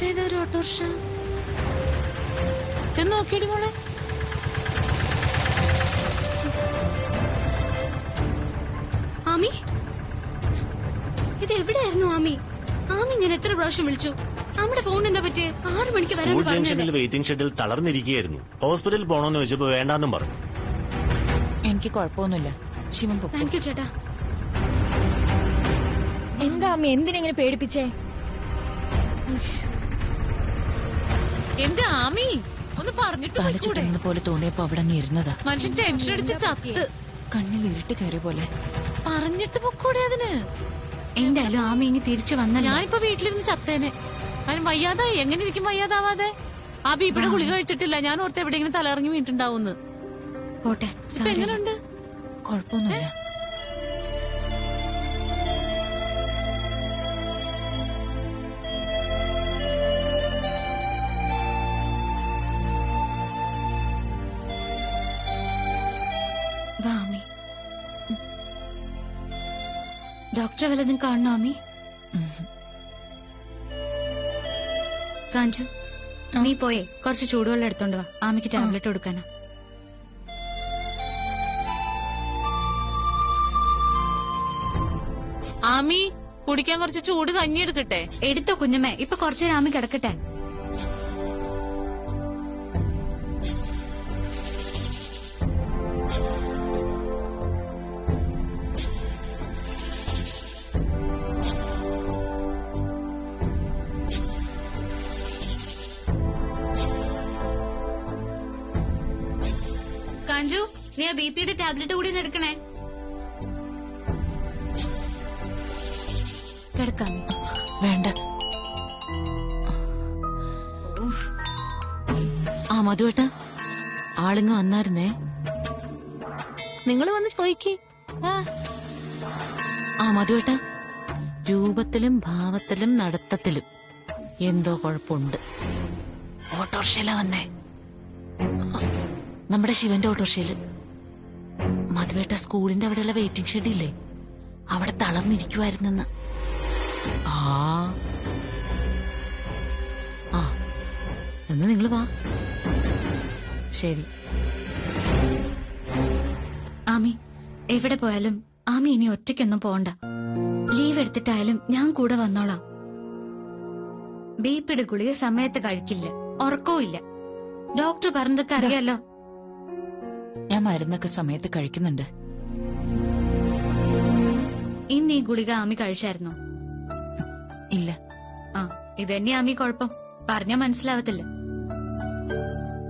അതേതൊരു autorickshaw ചെന്ന് നോക്കിയടി മോളെ. ആമി, ഇത് എവിടെയായിരുന്നു ആമി? ആമി ഞാൻ എത്ര പ്രാവശ്യം വിളിച്ചു. നമ്മുടെ ഫോൺ എന്താ പറ്റിയേ? 6 മണിക്ക് വരാൻ ജംഗ്ഷനിൽ വെയിറ്റിംഗ് ഷെഡിൽ തളർന്നിരിക്കുകയായിരുന്നു. ഹോസ്പിറ്റലിൽ പോണോന്ന് ചോദിച്ചപ്പോ വേണ്ടാന്നും പറഞ്ഞു. എനിക്ക് കുഴപ്പമൊന്നുമില്ല. ശിവൻ പോ. താങ്ക് യു ചേട്ടാ. എന്താ അമ്മ എന്തിനെങ്ങനെ പേടിപ്പിച്ചേ? എന്റെ ആമി ഒന്ന് പറഞ്ഞിട്ട് തലചുറ്റുന്നത് പോലെ തോന്നിയപ്പോ അവിടെ അങ്ങ് ഇരുന്നതാ. മനുഷ്യൻ ടെൻഷൻ അടിച്ച് ചത്ത്. കണ്ണിൽ ഇരുട്ട് കയറിയ പോലെ. പറഞ്ഞിട്ട് പൊക്കൂടെ അതിന്. എന്തായാലും ആമി ഇങ്ങ് തിരിച്ചു വന്നല്ലോ. ഞാനിപ്പോ വീട്ടിലിരുന്ന് ചത്തേനെ. അതിന് വയ്യാതായി. എങ്ങനെ ഇരിക്കും വയ്യാതാവാതെ? ആ ബീപ്പിയുടെ ഗുളിക കഴിച്ചിട്ടില്ല. ഞാൻ ഓർത്ത് എവിടെയെങ്കിലും തലയിറങ്ങി വീണിട്ടുണ്ടാവുന്ന്. പോട്ടെ. ഇപ്പൊ എങ്ങനെയുണ്ട്? കുഴപ്പമൊന്നുമില്ല. വാ ആമി. ഡോക്ടറെ വല്ലതും കാണണോ ആമി? കാഞ്ചു, നീ പോയേ കുറച്ച് ചൂടുവെള്ളം എടുത്തോണ്ട് വാ. ആമിക്ക് ടാബ്ലറ്റ് കൊടുക്കാനാ. ആമി കുടിക്കാൻ കുറച്ച് ചൂട് കഞ്ഞി എടുക്കട്ടെ? എടുത്തോ കുഞ്ഞമ്മേ. ഇപ്പൊ കുറച്ചേരം ആമി കിടക്കട്ടെ. കാഞ്ചു, നീ ആ ബിപിയുടെ ടാബ്ലറ്റ് കൂടി ഒന്ന് എടുക്കണേ. കിടക്കാം. വേണ്ട. ആ മധുവേട്ട ആളിങ്ങ് വന്നായിരുന്നേ. നിങ്ങള് വന്ന് ചോദിക്ക്. ആ മധുവേട്ട രൂപത്തിലും ഭാവത്തിലും നടത്തത്തിലും എന്തോ കുഴപ്പമുണ്ട്. ഓട്ടോറിക്ഷയില വന്നേ. നമ്മുടെ ശിവന്റെ ഓട്ടോറിക്ഷയില്. മധുവേട്ട സ്കൂളിന്റെ അവിടെയുള്ള വെയിറ്റിംഗ് ഷെഡില്ലേ, അവിടെ തളർന്നിരിക്കുവായിരുന്നെന്ന്. ആ എന്നാ നിങ്ങള് വാ. ശരി. ആമി, എവിടെ പോയാലും ആമി ഇനി ഒറ്റയ്ക്കൊന്നും പോണ്ട. ലീവ് എടുത്തിട്ടായാലും ഞാൻ കൂടെ വന്നോളാം. ബിപിയുടെ ഗുളിക സമയത്ത് കഴിക്കില്ല, ഉറക്കവും ഇല്ല. ഡോക്ടർ പറഞ്ഞതൊക്കെ അറിയാലോ. ഞാൻ മരുന്നൊക്കെ സമയത്ത് കഴിക്കുന്നുണ്ട്. ഇന്ന് ഈ ഗുളിക ആമി കഴിച്ചായിരുന്നോ? ഇല്ല. ആ, ഇതന്നെ ആമി കുഴപ്പം. പറഞ്ഞാ മനസ്സിലാവത്തില്ല.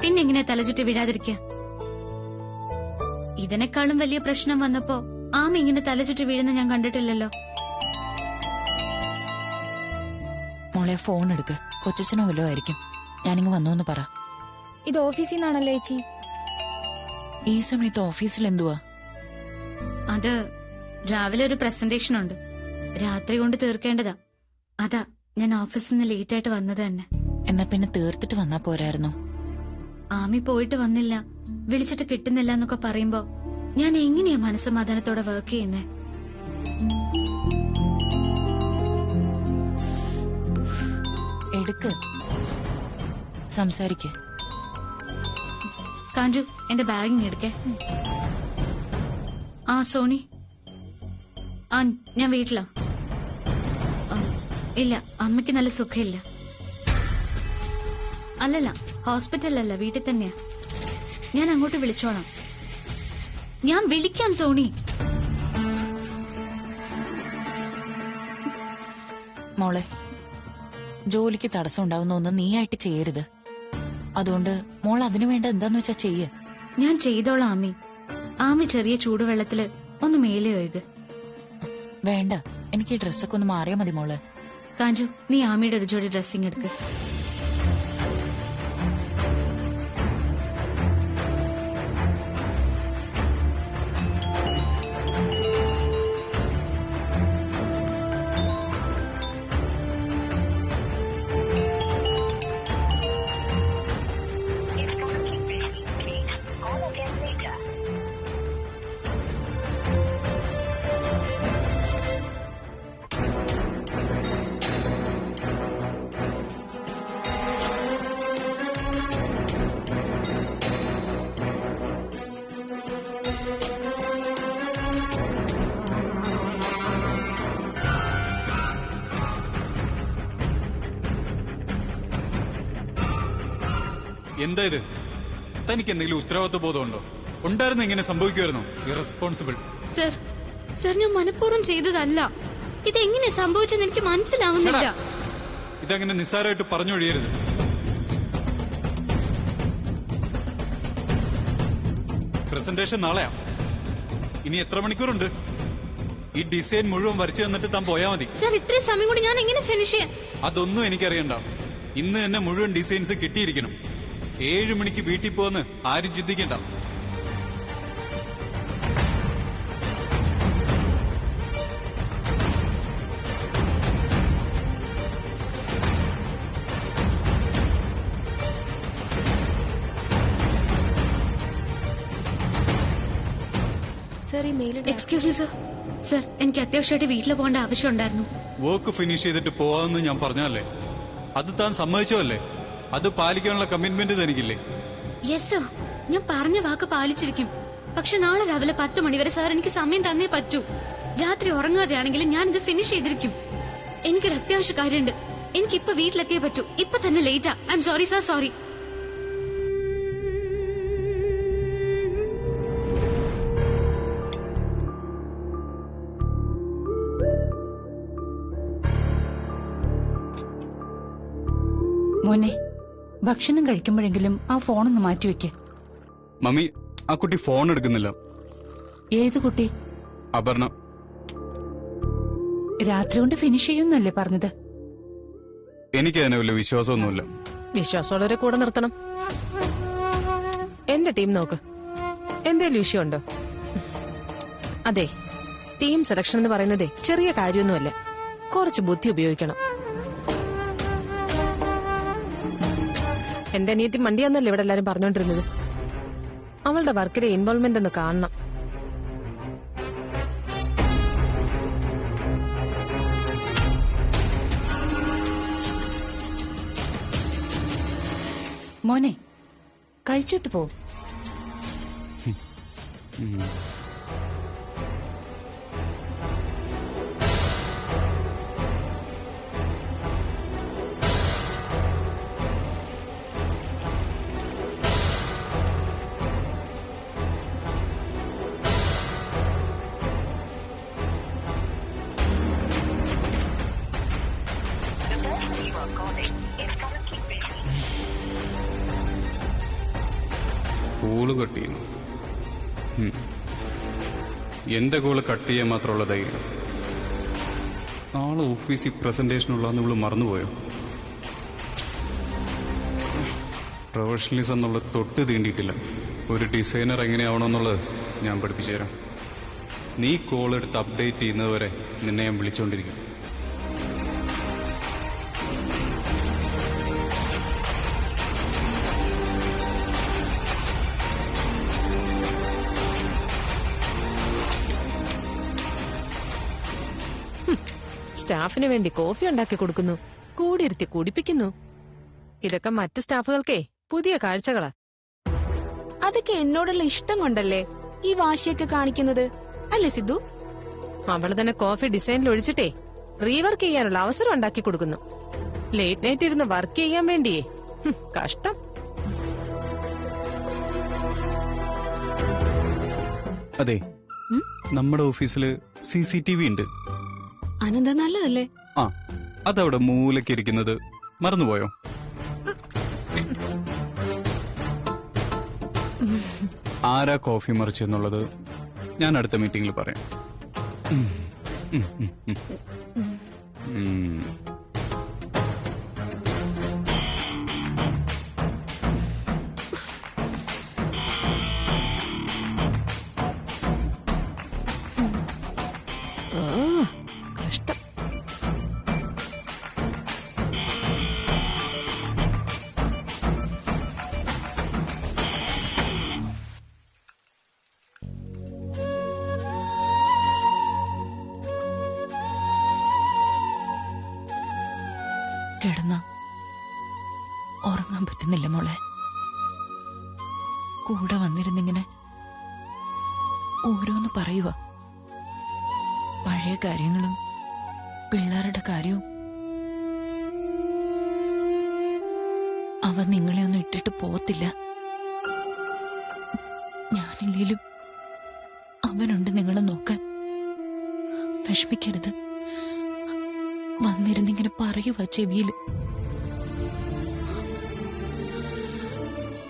പിന്നെങ്ങനെ തലചുറ്റി വീഴാതിരിക്കുക? ഇതിനേക്കാളും വലിയ പ്രശ്നം വന്നപ്പോ ആമി ഇങ്ങനെ തലചുറ്റി വീഴുന്ന ഞാൻ കണ്ടിട്ടില്ലല്ലോ. മോളെ ഫോൺ എടുക്ക്. കൊച്ചച്ഛനോ വല്ലോ ആയിരിക്കും. ഞാനിങ്ങ് വന്നോന്ന് പറ. ഇത് ഓഫീസിൽ നിന്നാണല്ലോ ചേച്ചി. ഈ സമയത്ത് ഓഫീസിൽ എന്തുവാ? അത് രാവിലെ ഒരു പ്രസന്റേഷൻ ഉണ്ട്, രാത്രി കൊണ്ട് തീർക്കേണ്ടതാ. അതാ ഞാൻ ഓഫീസിൽ നിന്ന് ലേറ്റ് ആയിട്ട് വന്നത് തന്നെ. എന്നാ പിന്നെ തീർത്തിട്ട് വന്നാ പോരായിരുന്നോ? ആമി പോയിട്ട് വന്നില്ല, വിളിച്ചിട്ട് കിട്ടുന്നില്ല എന്നൊക്കെ പറയുമ്പോ ഞാൻ എങ്ങനെയാ മനസ്സമാധാനത്തോടെ വർക്ക് ചെയ്യുന്നേ? എടുക്ക്, സംസാരിക്ക്. കാഞ്ചു, എന്റെ ബാഗിങ് എടുക്കേ. ആ സോണി, ആ ഞാൻ വീട്ടിലാ. ഇല്ല, അമ്മയ്ക്ക് നല്ല സുഖമില്ല. അല്ലല്ല, ഹോസ്പിറ്റലല്ല, വീട്ടിൽ തന്നെയാ. ഞാൻ അങ്ങോട്ട് വിളിച്ചോളാം. ഞാൻ വിളിക്കാം സോണി. മോളെ, ജോലിക്ക് തടസ്സം ഉണ്ടാവുന്ന ഒന്നും നീയായിട്ട് ചെയ്യരുത്. അതുകൊണ്ട് മോൾ അതിനു വേണ്ട എന്താന്ന് വെച്ചാ ചെയ്യ്. ഞാൻ ചെയ്തോളാം ആമി. ആമി ചെറിയ ചൂടുവെള്ളത്തില് ഒന്ന് മേല് കഴുക. വേണ്ട, എനിക്ക് ഈ ഡ്രസ്സൊക്കെ ഒന്ന് മാറിയാ മതി മോളെ. കാഞ്ചു, നീ ആമിയുടെ ഒരു ജോഡി ഡ്രസ്സിങ് എടുക്ക്. എന്താ ഇത്? തനിക്ക് എന്തെങ്കിലും ഉത്തരവാദിത്വ ബോധമുണ്ടോ? ഉണ്ടായിരുന്നു ഇങ്ങനെ സംഭവിക്കുമായിരുന്നു? ഇറസ്പോൺസിബിൾ. സർ, സർ ഞാൻ മനഃപൂർവ്വം ചെയ്തതല്ല. ഇതെങ്ങനെ സംഭവിച്ചെന്ന് എനിക്ക് മനസ്സിലാവുന്നില്ല. ഇതങ്ങനെ നിസ്സാരമായിട്ട് പറഞ്ഞൊഴിയരുത്. പ്രസന്റേഷൻ നാളെയാ. ഇനി എത്ര മണിക്കൂറുണ്ട്? ഈ ഡിസൈൻ മുഴുവൻ വരച്ചു തന്നിട്ട് താൻ പോയാ മതി. സർ, ഇത്രയും സമയം കൂടി ഞാൻ എങ്ങനെ ഫിനിഷ് ചെയ്യാൻ? അതൊന്നും എനിക്കറിയണ്ട. ഇന്ന് തന്നെ മുഴുവൻ ഡിസൈൻസ് കിട്ടിയിരിക്കണം. 7 മണിക്ക് വീട്ടിൽ പോന്ന് ആരും ചിന്തിക്കണ്ട. സർ ഈ mail excuse me sir. Sir, എനിക്ക് അത്യാവശ്യമായിട്ട് വീട്ടിൽ പോകേണ്ട ആവശ്യം ഉണ്ടായിരുന്നു. വർക്ക് ഫിനിഷ് ചെയ്തിട്ട് പോവാമെന്ന് ഞാൻ പറഞ്ഞല്ലേ? അത് താൻ സമ്മതിച്ചോ? അത് പാലിക്കാനുള്ള കമ്മിറ്റ്മെന്റ് തനിക്കില്ലേ? യെസ് സർ, ഞാൻ പറഞ്ഞ വാക്ക് പാലിച്ചിരിക്കും. പക്ഷെ നാളെ രാവിലെ 10 മണി വരെ സാർ എനിക്ക് സമയം തന്നേ പറ്റൂ. രാത്രി ഉറങ്ങാതെയാണെങ്കിലും ഞാൻ ഇത് ഫിനിഷ് ചെയ്തിരിക്കും. എനിക്കൊരു അത്യാവശ്യ കാര്യമുണ്ട്. എനിക്കിപ്പോ വീട്ടിലെത്തിയേ പറ്റൂ. ഇപ്പൊ തന്നെ ലേറ്റാ. I'm sorry sir, sorry. മോനെ, ഭക്ഷണം കഴിക്കുമ്പോഴെങ്കിലും ആ ഫോണൊന്ന് മാറ്റിവെക്ക്. മമ്മി, ആ കുട്ടി ഫോൺ എടുക്കുന്നില്ല. ഏത് കുട്ടി? അപർണ. രാത്രി കൊണ്ട് ഫിനിഷ് ചെയ്യുന്നല്ലേ പറഞ്ഞത്? എനിക്കതിനെ വലിയ വിശ്വാസമൊന്നുമില്ല. വിശ്വാസമുള്ളവരെ കൂടെ നിർത്തണം. എന്റെ ടീം നോക്ക്, എന്തേലും വിഷയമുണ്ടോ? അതെ, ടീം സെലക്ഷൻ എന്ന് പറയുന്നതേ ചെറിയ കാര്യമൊന്നുമല്ല. കുറച്ച് ബുദ്ധി ഉപയോഗിക്കണം. എന്റെ അനിയത്തി മണ്ടിയാന്നല്ലേ ഇവിടെ എല്ലാരും പറഞ്ഞോണ്ടിരുന്നത്. അവളുടെ വർക്കിലെ ഇൻവോൾവ്മെന്റ് ഒന്ന് കാണണം. മോനെ, കഴിച്ചിട്ട് പോ. കോള് കട്ട് ചെയ്യുന്നു. എന്റെ കോള് കട്ട് ചെയ്യാൻ മാത്രമുള്ള ധൈര്യം. നാളെ ഓഫീസിൽ പ്രസന്റേഷനുള്ളതെന്ന് ഇവള് മറന്നുപോയോ? പ്രൊഫഷണലിസം എന്നുള്ളത് തൊട്ട് തീണ്ടിയിട്ടില്ല. ഒരു ഡിസൈനർ എങ്ങനെയാവണമെന്നുള്ളത് ഞാൻ പഠിപ്പിച്ചു തരാം. നീ കോൾ എടുത്ത് അപ്ഡേറ്റ് ചെയ്യുന്നത് വരെ നിന്നെ ഞാൻ വിളിച്ചോണ്ടിരിക്കും. സ്റ്റാഫിന് വേണ്ടി കോഫി ഉണ്ടാക്കി കൊടുക്കുന്നു, കൂടിയിരുത്തി കുടിപ്പിക്കുന്നു. ഇതൊക്കെ മറ്റു സ്റ്റാഫുകൾക്കേ പുതിയ കാഴ്ചകളാ. അതൊക്കെ എന്നോടുള്ള ഇഷ്ടം കൊണ്ടല്ലേ ഈ വാശിയൊക്കെ കാണിക്കുന്നത്, അല്ലേ സിദ്ധു? അവള് തന്നെ കോഫി ഡിസൈനിൽ ഒഴിച്ചിട്ടേ റീവർക്ക് ചെയ്യാനുള്ള അവസരം ഉണ്ടാക്കി കൊടുക്കുന്നു. ലേറ്റ് നൈറ്റ് ഇരുന്ന് വർക്ക് ചെയ്യാൻ വേണ്ടിയേ. കഷ്ടം. അതെ, നമ്മുടെ ഓഫീസില് CCTV ഉണ്ട്. അനന്ത നല്ലതല്ലേ? ആ, അതവിടെ മൂലക്കിരിക്കുന്നത് മറന്നുപോയോ? ആരാ കോഫി മറിച്ചെന്നുള്ളത് ഞാൻ അടുത്ത മീറ്റിംഗിൽ പറയാം. കഷ്ടം. കിടന്ന ഉറങ്ങാൻ പറ്റുന്നില്ല മോളെ. കൂടെ വന്നിരുന്നിങ്ങനെ ഓരോന്ന് പറയുക. പഴയ കാര്യങ്ങളും പിള്ളേരുടെ കാര്യവും. അവൻ നിങ്ങളെ ഒന്നും ഇട്ടിട്ട് പോത്തില്ല. ഞാനില്ലേലും അവനുണ്ട് നിങ്ങളെ നോക്കാൻ. വിഷമിക്കരുത്. വന്നിരുന്നിങ്ങനെ പറയുക ചെവിയില്.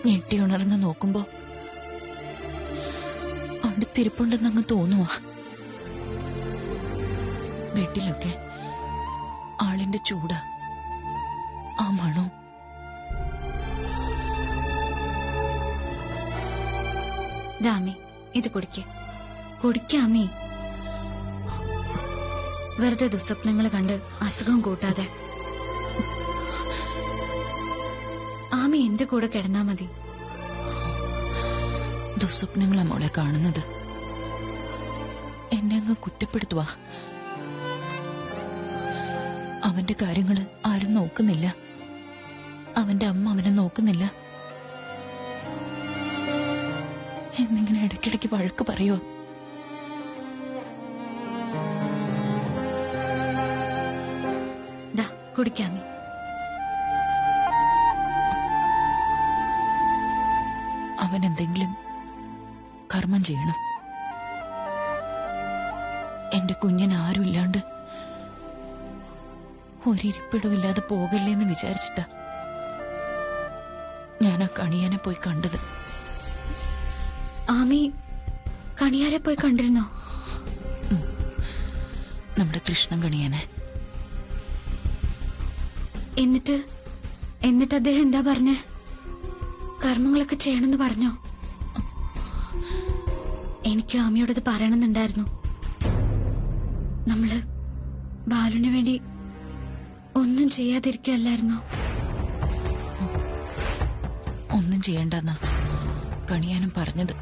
ഞെട്ടി ഉണർന്ന് നോക്കുമ്പോ അടുത്തിരിപ്പുണ്ടെന്നങ്ങ് തോന്നുവാ. ബെഡിലൊക്കെ ആളിന്റെ ചൂടാ, ആ മണോ. ദാമി, ഇത് കുടിക്കാമേ. വെറുതെ ദുസ്വപ്നങ്ങൾ കണ്ട് അസുഖം കൂട്ടാതെ. ആമി എന്റെ കൂടെ കിടന്നാ മതി. ദുസ്വപ്നങ്ങളാ മോളെ കാണുന്നത്. എന്നെ അങ്ങ് കുറ്റപ്പെടുത്തുവാ. അവന്റെ കാര്യങ്ങള് ആരും നോക്കുന്നില്ല. അവന്റെ അമ്മ അവനെ നോക്കുന്നില്ല എന്നിങ്ങനെ ഇടയ്ക്കിടയ്ക്ക് വഴക്ക് പറയുവോ. കുടിക്കാമേ. അവൻ എന്തെങ്കിലും കർമ്മം ചെയ്യണം. എന്റെ കുഞ്ഞിന് ആരുമില്ലാണ്ട് ഒരിരിപ്പിടമില്ലാതെ പോകല്ലേന്ന് വിചാരിച്ചിട്ടാ ഞാൻ ആ കണിയാനെ പോയി കണ്ടത്. ആമി കണിയാരെ പോയി കണ്ടിരുന്നോ? നമ്മുടെ കൃഷ്ണൻ കണിയാനെ. എന്നിട്ട് അദ്ദേഹം എന്താ പറഞ്ഞേ? കർമ്മങ്ങളൊക്കെ ചെയ്യണമെന്ന് പറഞ്ഞോ? എനിക്ക് ആമിയോടത് പറയണമെന്നുണ്ടായിരുന്നു. നമ്മള് ബാലുവിന് വേണ്ടി ഒന്നും ചെയ്യാതിരിക്കല്ലായിരുന്നോ? ഒന്നും ചെയ്യണ്ടെന്നാ കണിയാനും പറഞ്ഞത്.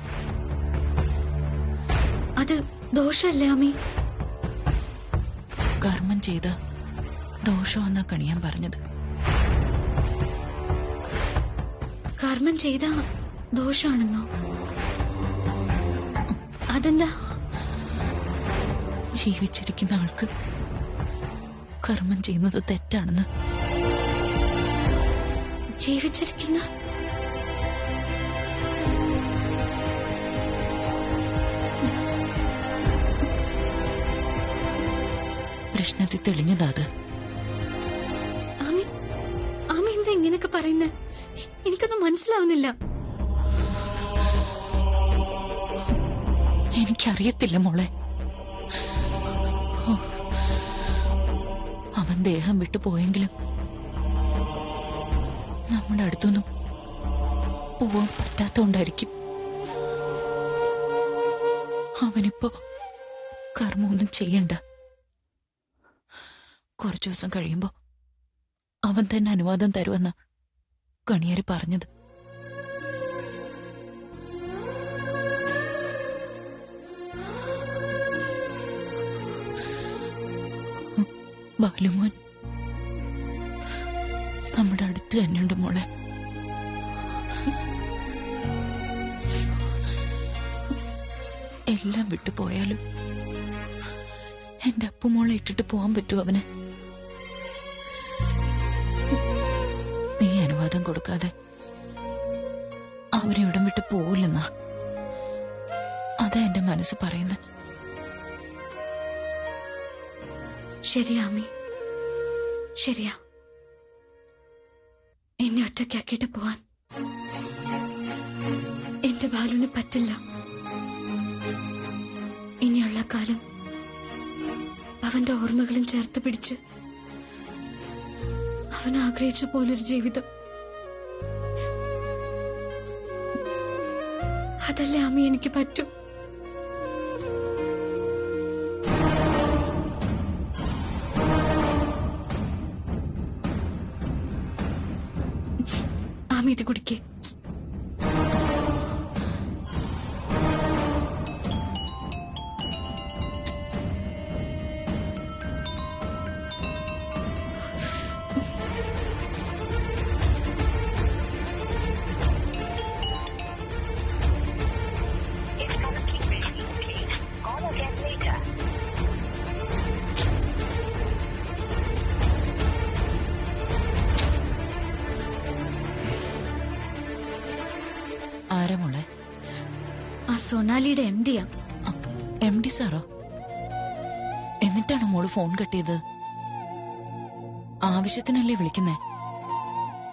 അത് ദോഷമല്ലേ ആമി? കർമ്മം ചെയ്ത ദോഷമെന്നാ കണിയാൻ പറഞ്ഞത്. കർമ്മം ചെയ്ത ദോഷമാണെന്നോ? അതെന്താ? ജീവിച്ചിരിക്കുന്ന ആൾക്ക് കർമ്മം ചെയ്യുന്നത് തെറ്റാണെന്ന്. ജീവിച്ചിരിക്കുന്ന പ്രശ്നത്തിൽ തെളിഞ്ഞതാ അത്. ആമി എന്താ ഇങ്ങനെയൊക്കെ പറയുന്നത്? എനിക്കൊന്നും മനസ്സിലാവുന്നില്ല. എനിക്കറിയത്തില്ല മോളെ. അവൻ ദേഹം വിട്ടു പോയെങ്കിലും നമ്മുടെ അടുത്തൊന്നും പോവാൻ പറ്റാത്തോണ്ടായിരിക്കും. അവനിപ്പോ കർമ്മമൊന്നും ചെയ്യണ്ട. കുറച്ചു ദിവസം കഴിയുമ്പോ അവൻ തന്നെ അനുവാദം തരുമെന്ന കണിയാരി പറഞ്ഞത്. ബാലുമോൻ നമ്മുടെ അടുത്ത് തന്നെയുണ്ട് മോളെ. എല്ലാം വിട്ടുപോയാലും എന്റെ അപ്പുമോളെ ഇട്ടിട്ട് പോവാൻ പറ്റുമോ അവന്? നീ അനുവാദം കൊടുക്കാതെ അവരെ ഇവിടം വിട്ട് പോവില്ലെന്നാ. അതാ എന്റെ മനസ്സ് പറയുന്നത്. ശരിയാ ആമി, ശരിയാ. എന്നെ ഒറ്റയ്ക്കാക്കിയിട്ട് പോവാൻ എന്റെ ബാലുവിന് പറ്റില്ല. ഇനിയുള്ള കാലം അവന്റെ ഓർമ്മകളും ചേർത്ത് പിടിച്ച് അവൻ ആഗ്രഹിച്ച പോലൊരു ജീവിതം. അതല്ലേ ആമി എനിക്ക് പറ്റൂ. ആമി ഇത് കുടിക്കേ. സൊനാലിയുടെ MD-യാ. MD സാറോ? എന്നിട്ടാണ് മോള് ഫോൺ കട്ടിയത്? ആവശ്യത്തിനല്ലേ വിളിക്കുന്നേ?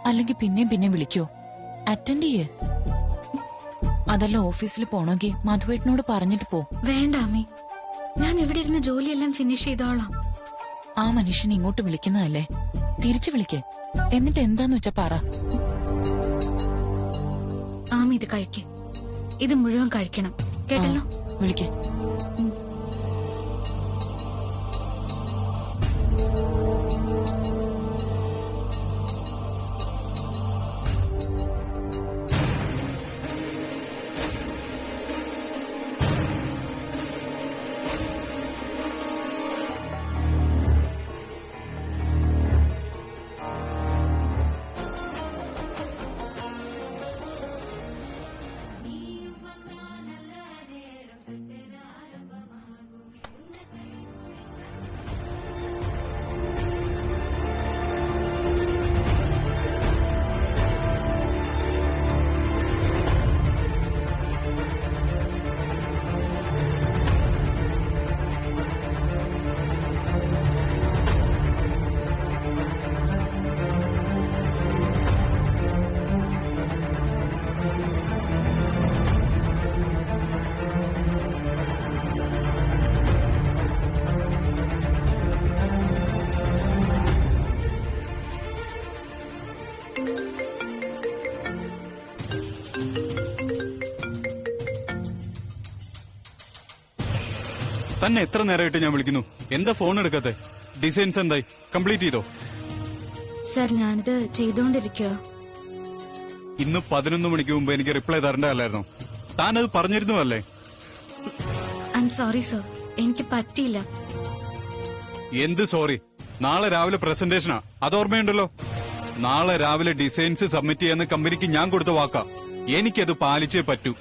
അല്ലെങ്കിൽ പിന്നെയും വിളിക്കോ? അറ്റൻഡ് ചെയ്യേ. അതല്ല, ഓഫീസിൽ പോണമെങ്കിൽ മധുവേട്ടനോട് പറഞ്ഞിട്ട് പോ. വേണ്ട അമ്മി, ഞാൻ ഇവിടെ ഇരുന്ന് ജോലിയെല്ലാം ഫിനിഷ് ചെയ്തോളാം. ആ മനുഷ്യൻ ഇങ്ങോട്ട് വിളിക്കുന്നതല്ലേ, തിരിച്ചു വിളിക്കേ. എന്നിട്ട് എന്താന്ന് വെച്ചാ പറ. ആമി ഇത് കഴിക്കേ. ഇത് മുഴുവൻ കഴിക്കണം, കേട്ടല്ലോ? വിളിക്കേ. തന്നെ എത്ര നേരമായിട്ട് ഞാൻ വിളിക്കുന്നു, എന്താ ഫോൺ എടുക്കാത്തെ? ഡിസൈൻസ് എന്തായി? കംപ്ലീറ്റ് ചെയ്തോ? സർ, ഞാനിത് ചെയ്തോണ്ടിരിക്കുക. ഇന്ന് 11 മണിക്ക് മുമ്പ് എനിക്ക് റിപ്ലൈ തരേണ്ടതല്ലായിരുന്നോ? താനത് പറഞ്ഞിരുന്നു അല്ലേ? ഐ എം സോറി സർ, എനിക്ക് പറ്റിയില്ല. എന്ത് സോറി? നാളെ രാവിലെ പ്രസന്റേഷനാ, അത് ഓർമ്മയുണ്ടല്ലോ. നാളെ രാവിലെ ഡിസൈൻസ് സബ്മിറ്റ് ചെയ്യാന്ന് കമ്പനിക്ക് ഞാൻ കൊടുത്ത വാക്കാ. എനിക്കത് പാലിച്ചേ പറ്റൂ.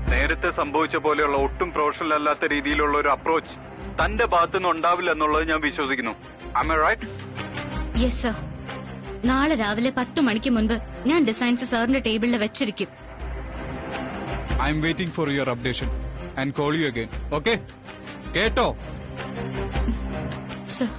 നേരത്തെ സംഭവിച്ച പോലെയുള്ള ഒട്ടും പ്രൊഫഷണൽ അല്ലാത്ത രീതിയിലുള്ള ഒരു അപ്രോച്ച് തന്റെ ഭാഗത്തുനിന്ന് ഉണ്ടാവില്ല എന്നുള്ളത് ഞാൻ വിശ്വസിക്കുന്നു. Am I right? Yes sir. നാളെ രാവിലെ 10 മണിക്ക് മുൻപ് ഞാൻ ഡിസൈൻസ് സാറിന്റെ ടേബിളിൽ വെച്ചിരിക്കും. I am waiting for your updation and call you again. Okay? കേട്ടോ? സർ.